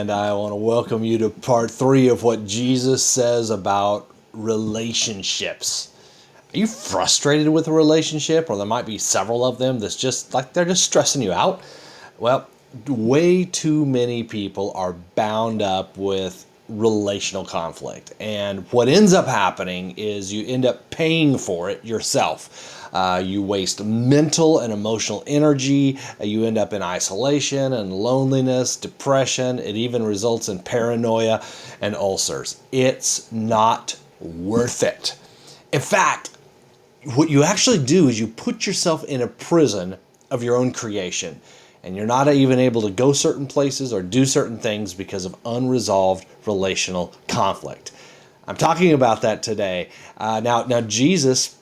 and I want to welcome you to part 3 of what Jesus says about relationships. Are you frustrated with a relationship, or there might be several of them that's just like they're just stressing you out? Well, way too many people are bound up with relational conflict. And what ends up happening is you end up paying for it yourself. You waste mental and emotional energy. You end up in isolation and loneliness, depression. It even results in paranoia and ulcers. It's not worth it. In fact, what you actually do is you put yourself in a prison of your own creation, and you're not even able to go certain places or do certain things because of unresolved relational conflict. I'm talking about that today. Now, Jesus,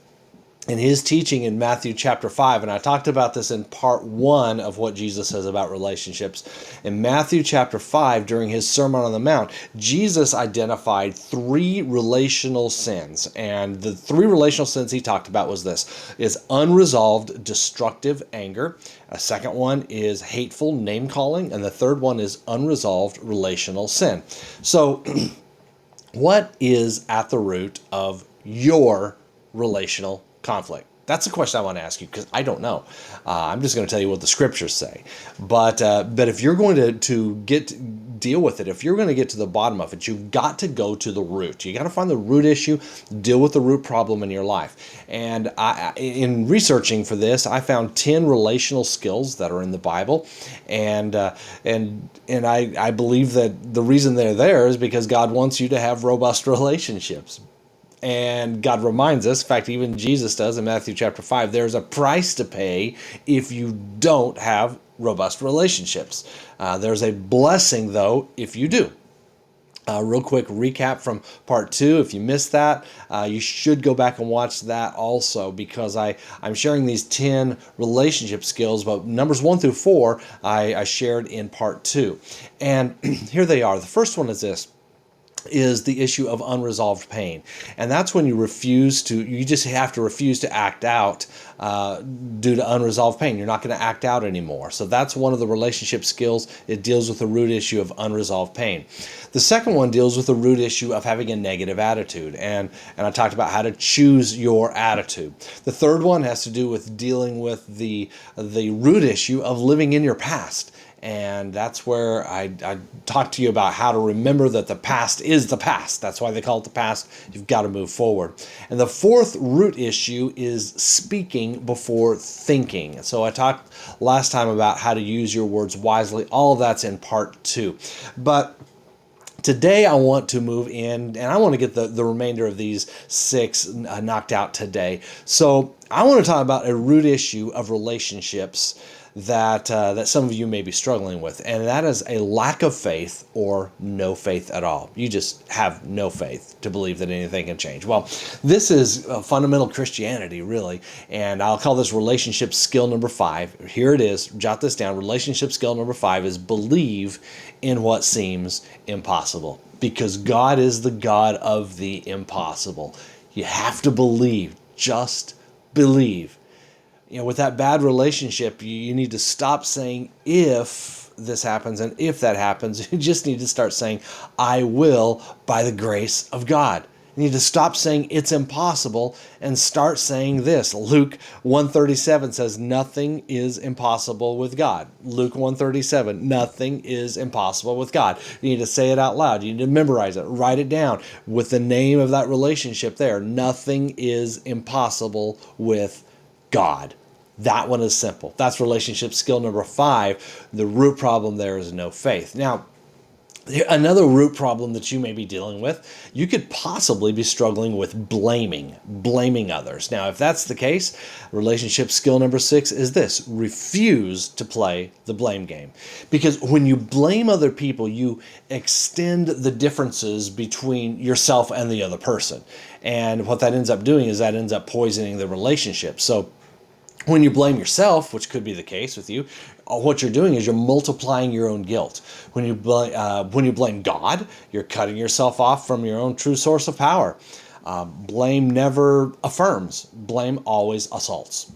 in his teaching in Matthew chapter 5, and I talked about this in part 1 of what Jesus says about relationships. In Matthew chapter 5, during his Sermon on the Mount, Jesus identified 3 relational sins. And the 3 relational sins he talked about was this, is unresolved destructive anger. A second one is hateful name calling. And the third one is unresolved relational sin. So what is at the root of your relational conflict? That's a question I want to ask you, because I don't know. I'm just going to tell you what the scriptures say. But if you're going to deal with it, if you're going to get to the bottom of it, you've got to go to the root. You got to find the root issue, deal with the root problem in your life. And in researching for this, I found 10 relational skills that are in the Bible, and I believe that the reason they're there is because God wants you to have robust relationships. And God reminds us, in fact, even Jesus does in Matthew chapter 5, there's a price to pay if you don't have robust relationships. There's a blessing, though, if you do. Real quick recap from part 2. If you missed that, you should go back and watch that also, because I'm sharing these 10 relationship skills, but numbers 1 through 4 I shared in part 2. And here they are. The first one is this, is the issue of unresolved pain. And that's when you just have to refuse to act out due to unresolved pain. You're not going to act out anymore. So that's one of the relationship skills. It deals with the root issue of unresolved pain. The second one deals with the root issue of having a negative attitude. And I talked about how to choose your attitude. The third one has to do with dealing with the root issue of living in your past. And that's where I talk to you about how to remember that the past is the past. That's why they call it the past. You've got to move forward. And the fourth root issue is speaking before thinking. So I talked last time about how to use your words wisely. All of that's in part 2. But today I want to move in, and I want to get the remainder of these 6 knocked out today. So I want to talk about a root issue of relationships that some of you may be struggling with, and that is a lack of faith or no faith at all. You just have no faith to believe that anything can change. Well, this is fundamental Christianity, really, and I'll call this relationship skill number 5. Here it is. Jot this down. Relationship skill number 5 is believe in what seems impossible, because God is the God of the impossible. You have to believe. Just believe. With that bad relationship, you need to stop saying if this happens and if that happens. You just need to start saying, I will by the grace of God. You need to stop saying it's impossible and start saying this. Luke 1:37 says, nothing is impossible with God. Luke 1:37, nothing is impossible with God. You need to say it out loud. You need to memorize it. Write it down with the name of that relationship there. Nothing is impossible with God. That one is simple. That's relationship skill number 5. The root problem there is no faith. Now, another root problem that you may be dealing with, you could possibly be struggling with blaming others. Now, if that's the case, relationship skill number 6 is this: refuse to play the blame game. Because when you blame other people, you extend the differences between yourself and the other person. And what that ends up doing is that ends up poisoning the relationship. So when you blame yourself, which could be the case with you, what you're doing is you're multiplying your own guilt. When you blame God, you're cutting yourself off from your own true source of power. Blame never affirms. Blame always assaults.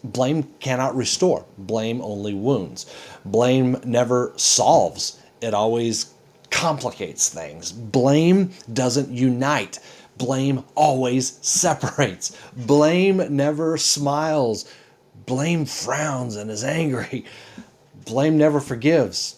Blame cannot restore. Blame only wounds. Blame never solves It always complicates things. Blame doesn't unite. Blame always separates. Blame never smiles. Blame frowns and is angry. Blame never forgives.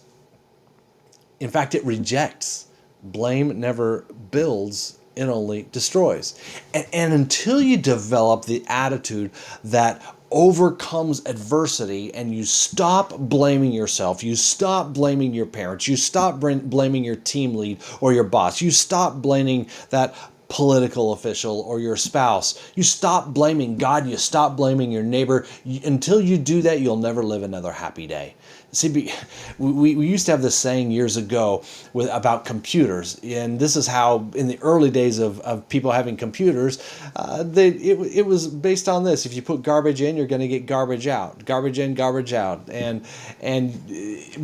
In fact, it rejects. Blame never builds, it only destroys. And until you develop the attitude that overcomes adversity and you stop blaming yourself, you stop blaming your parents, you stop blaming your team lead or your boss, you stop blaming that political official or your spouse, you stop blaming God, you stop blaming your neighbor. Until you do that, you'll never live another happy day. See, we used to have this saying years ago about computers, and this is how in the early days of people having computers, it was based on this: if you put garbage in, you're going to get garbage out. Garbage in, garbage out, and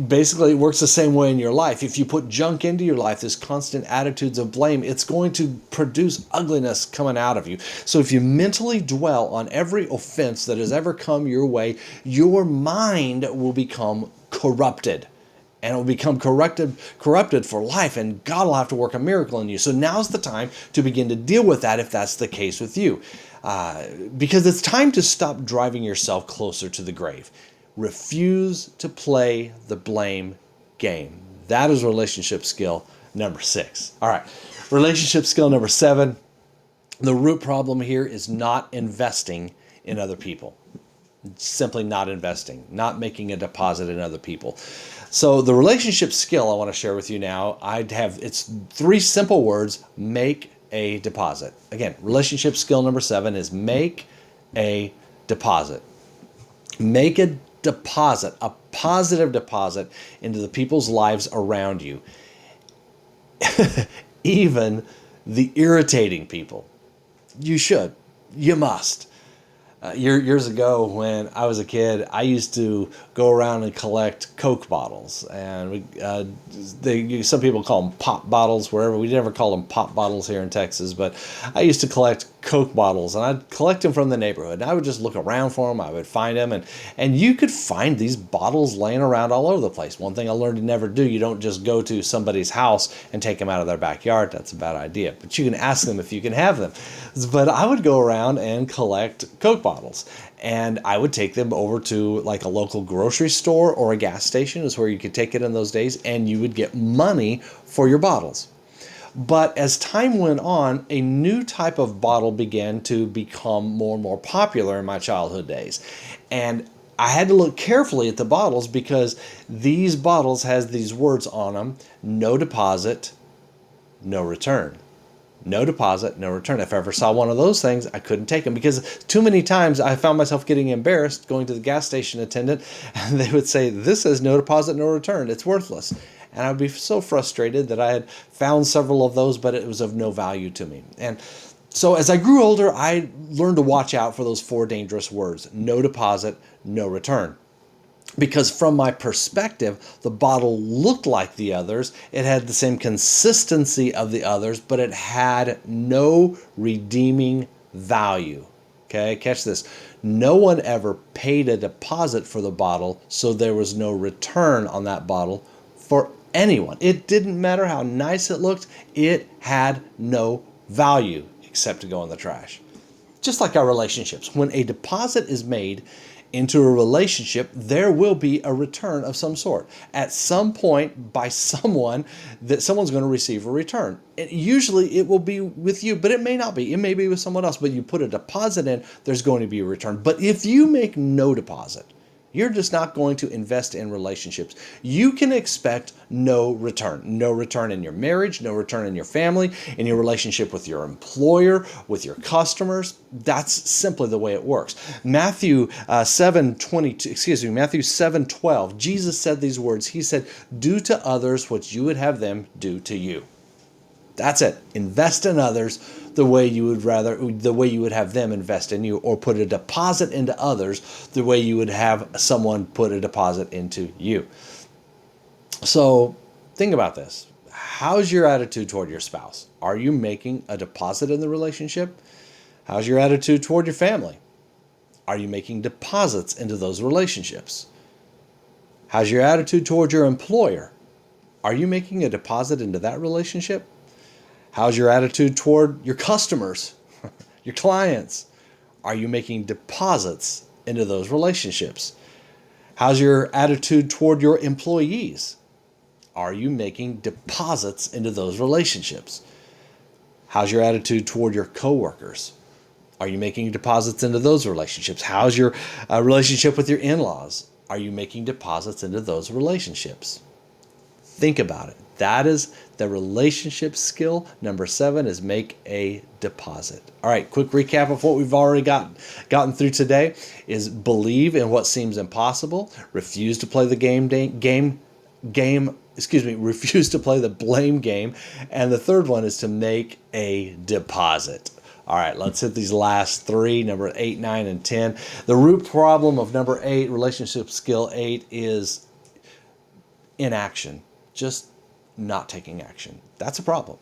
basically it works the same way in your life. If you put junk into your life, this constant attitudes of blame, it's going to produce ugliness coming out of you. So if you mentally dwell on every offense that has ever come your way, your mind will become corrupted, and it will become corrupted for life, and God will have to work a miracle in you. So now's the time to begin to deal with that if that's the case with you, because it's time to stop driving yourself closer to the grave. Refuse to play the blame game. That is relationship skill number 6. All right, relationship skill number 7. The root problem here is not investing in other people. Simply not investing, not making a deposit in other people. So the relationship skill I want to share with you now, it's 3 simple words: make a deposit. Again, relationship skill number 7 is make a deposit. Make a deposit, a positive deposit into the people's lives around you. Even the irritating people. You should. You must. Years ago, when I was a kid, I used to go around and collect Coke bottles, and some people call them pop bottles wherever. We never call them pop bottles here in Texas, but I used to collect Coke bottles, and I'd collect them from the neighborhood. And I would just look around for them. I would find them, and you could find these bottles laying around all over the place. One thing I learned to never do: you don't just go to somebody's house and take them out of their backyard. That's a bad idea. But you can ask them if you can have them. But I would go around and collect Coke bottles, and I would take them over to like a local grocery store or a gas station, is where you could take it in those days, and you would get money for your bottles. But as time went on, a new type of bottle began to become more and more popular in my childhood days. And I had to look carefully at the bottles, because these bottles has these words on them: no deposit, no return. No deposit, no return. If I ever saw one of those things, I couldn't take them, because too many times I found myself getting embarrassed going to the gas station attendant, and they would say, "This says no deposit, no return. It's worthless." And I'd be so frustrated that I had found several of those, but it was of no value to me. And so as I grew older, I learned to watch out for those 4 dangerous words: no deposit, no return. Because from my perspective, the bottle looked like the others. It had the same consistency of the others, but it had no redeeming value. Okay, catch this. No one ever paid a deposit for the bottle, so there was no return on that bottle for anyone. It didn't matter how nice it looked. It had no value except to go in the trash. Just like our relationships. When a deposit is made into a relationship, there will be a return of some sort. At some point, by someone, that someone's going to receive a return. Usually it will be with you, but it may not be. It may be with someone else, but you put a deposit in, there's going to be a return. But if you make no deposit, you're just not going to invest in relationships, you can expect no return. No return in your marriage, no return in your family, in your relationship with your employer, with your customers. That's simply the way it works. Matthew 7:12, Jesus said these words. He said, "Do to others what you would have them do to you." That's it. Invest in others the way you would have them invest in you, or put a deposit into others the way you would have someone put a deposit into you. So think about this. How's your attitude toward your spouse? Are you making a deposit in the relationship? How's your attitude toward your family? Are you making deposits into those relationships? How's your attitude toward your employer? Are you making a deposit into that relationship? How's your attitude toward your customers, your clients? Are you making deposits into those relationships? How's your attitude toward your employees? Are you making deposits into those relationships? How's your attitude toward your coworkers? Are you making deposits into those relationships? How's your relationship with your in-laws? Are you making deposits into those relationships? Think about it. That is the relationship skill. Number 7 is make a deposit. All right, quick recap of what we've already gotten through today is believe in what seems impossible, refuse to play the refuse to play the blame game, and the third one is to make a deposit. All right, let's hit these last 3, number 8, 9, and 10. The root problem of number 8, relationship skill 8, is inaction, just not taking action. That's a problem.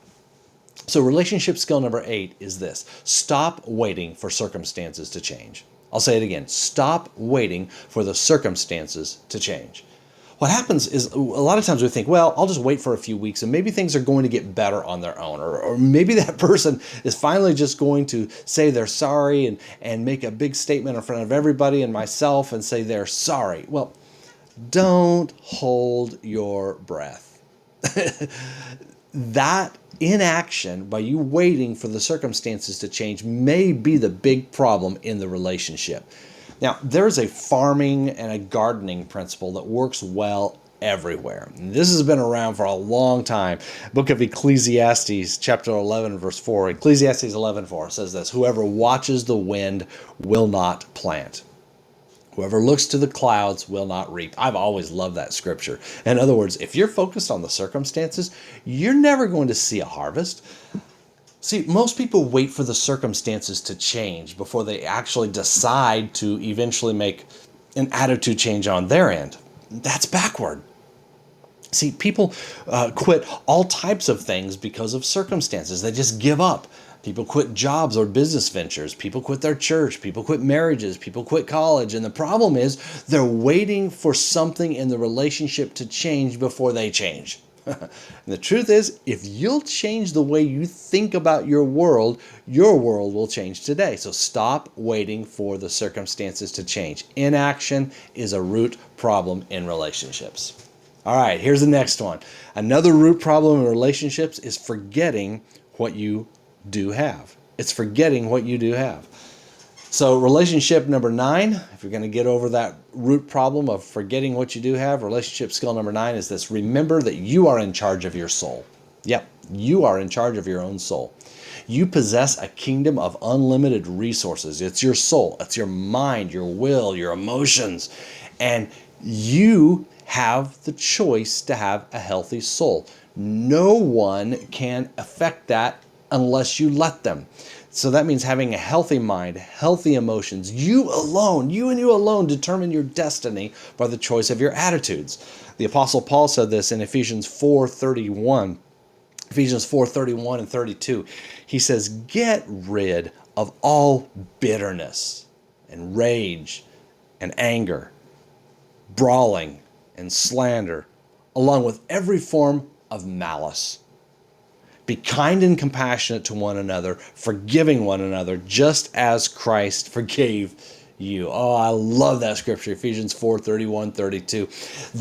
So relationship skill number 8 is this: stop waiting for circumstances to change. I'll say it again. Stop waiting for the circumstances to change. What happens is a lot of times we think, well, I'll just wait for a few weeks and maybe things are going to get better on their own. Or maybe that person is finally just going to say they're sorry and make a big statement in front of everybody and myself and say they're sorry. Well, don't hold your breath. That inaction, by you waiting for the circumstances to change, may be the big problem in the relationship. Now, there's a farming and a gardening principle that works well everywhere. And this has been around for a long time. Book of Ecclesiastes, chapter 11, verse 4. Ecclesiastes 11:4 says this: whoever watches the wind will not plant. Whoever looks to the clouds will not reap. I've always loved that scripture. In other words, if you're focused on the circumstances, you're never going to see a harvest. See, most people wait for the circumstances to change before they actually decide to eventually make an attitude change on their end. That's backward. See, people quit all types of things because of circumstances. They just give up. People quit jobs or business ventures. People quit their church. People quit marriages. People quit college. And the problem is they're waiting for something in the relationship to change before they change. And the truth is, if you'll change the way you think about your world will change today. So stop waiting for the circumstances to change. Inaction is a root problem in relationships. All right, here's the next one. Another root problem in relationships is forgetting what you do have. It's forgetting what you do have. So relationship number 9, if you're going to get over that root problem of forgetting what you do have, relationship skill number 9 is this: remember that you are in charge of your soul. Yep, you are in charge of your own soul. You possess a kingdom of unlimited resources. It's your soul, it's your mind, your will, your emotions, and you have the choice to have a healthy soul. No one can affect that unless you let them. So that means having a healthy mind, healthy emotions. You and you alone determine your destiny by the choice of your attitudes. The Apostle Paul said this in Ephesians 4:31. Ephesians 4:31 and 32. He says, get rid of all bitterness and rage and anger, brawling and slander, along with every form of malice. Be kind and compassionate to one another, forgiving one another, just as Christ forgave you. Oh, I love that scripture, Ephesians 4:31, 32.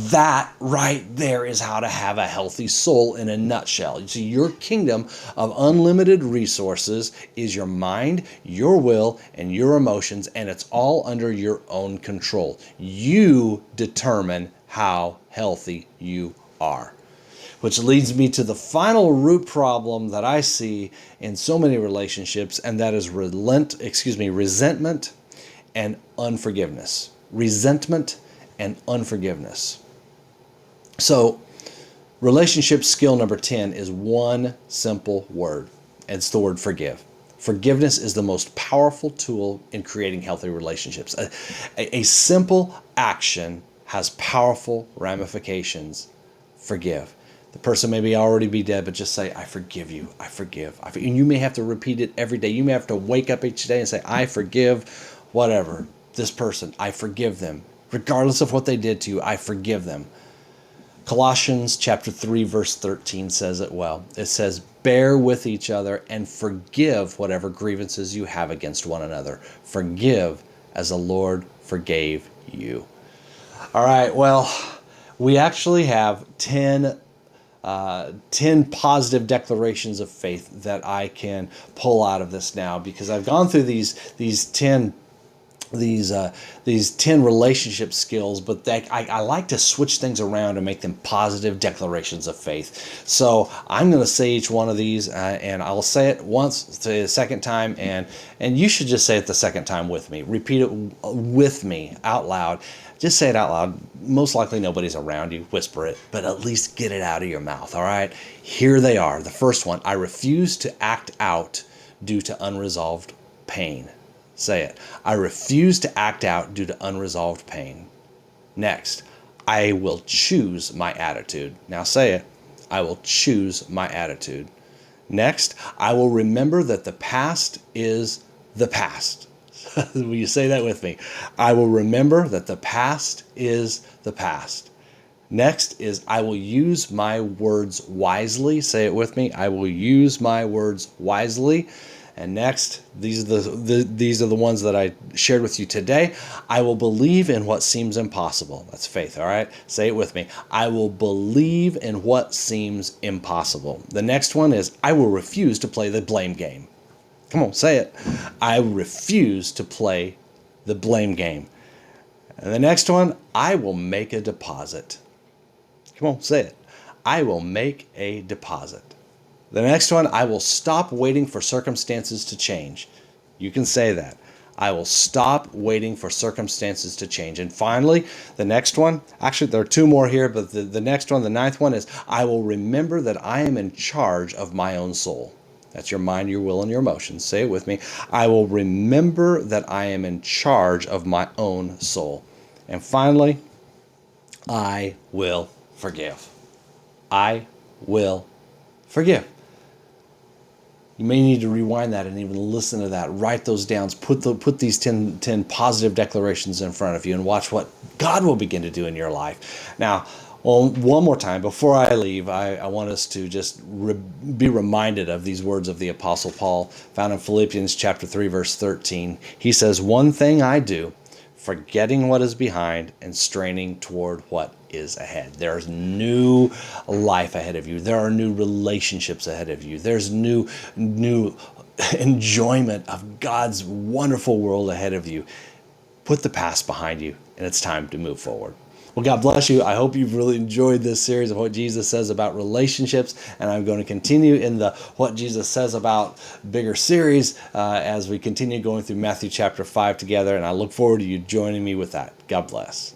That right there is how to have a healthy soul in a nutshell. You see, your kingdom of unlimited resources is your mind, your will, and your emotions, and it's all under your own control. You determine how healthy you are. Which leads me to the final root problem that I see in so many relationships, and that is resentment and unforgiveness. Resentment and unforgiveness. So, relationship skill number 10 is one simple word. It's the word forgive. Forgiveness is the most powerful tool in creating healthy relationships. A simple action has powerful ramifications. Forgive. The person may already be dead, but just say, I forgive you. I forgive. And you may have to repeat it every day. You may have to wake up each day and say, I forgive whatever, this person. I forgive them. Regardless of what they did to you, I forgive them. Colossians chapter 3 verse 13 says it well. It says, "Bear with each other and forgive whatever grievances you have against one another. Forgive as the Lord forgave you." All right, well, we actually have 10 positive declarations of faith that I can pull out of this now, because I've gone through these 10 relationship skills, but I like to switch things around and make them positive declarations of faith. So I'm going to say each one of these, and I'll say it once, say it a second time, and you should just say it the second time with me. Repeat it with me out loud. Just say it out loud. Most likely nobody's around you. Whisper it, but at least get it out of your mouth, all right? Here they are. The first one: I refuse to act out due to unresolved pain. Say it. I refuse to act out due to unresolved pain. Next, I will choose my attitude. Now say it. I will choose my attitude. Next, I will remember that the past is the past. Will you say that with me? I will remember that the past is the past. Next is, I will use my words wisely. Say it with me. I will use my words wisely. And next, these are the ones that I shared with you today. I will believe in what seems impossible. That's faith, all right? Say it with me. I will believe in what seems impossible. The next one is, I will refuse to play the blame game. Come on, say it. I refuse to play the blame game. And the next one, I will make a deposit. Come on, say it. I will make a deposit. The next one, I will stop waiting for circumstances to change. You can say that. I will stop waiting for circumstances to change. And finally, the next one, actually there are two more here, but the next one, the ninth one is, I will remember that I am in charge of my own soul. That's your mind, your will, and your emotions. Say it with me. I will remember that I am in charge of my own soul. And finally, I will forgive. I will forgive. You may need to rewind that and even listen to that. Write those down. Put these 10 positive declarations in front of you and watch what God will begin to do in your life. Now, one more time, before I leave, I want us to just be reminded of these words of the Apostle Paul, found in Philippians chapter 3, verse 13. He says, "One thing I do, forgetting what is behind and straining toward what is ahead." There's new life ahead of you. There are new relationships ahead of you. There's new enjoyment of God's wonderful world ahead of you. Put the past behind you, and it's time to move forward. Well, God bless you. I hope you've really enjoyed this series of what Jesus says about relationships, and I'm going to continue in the What Jesus Says About bigger series as we continue going through Matthew chapter 5 together, and I look forward to you joining me with that. God bless.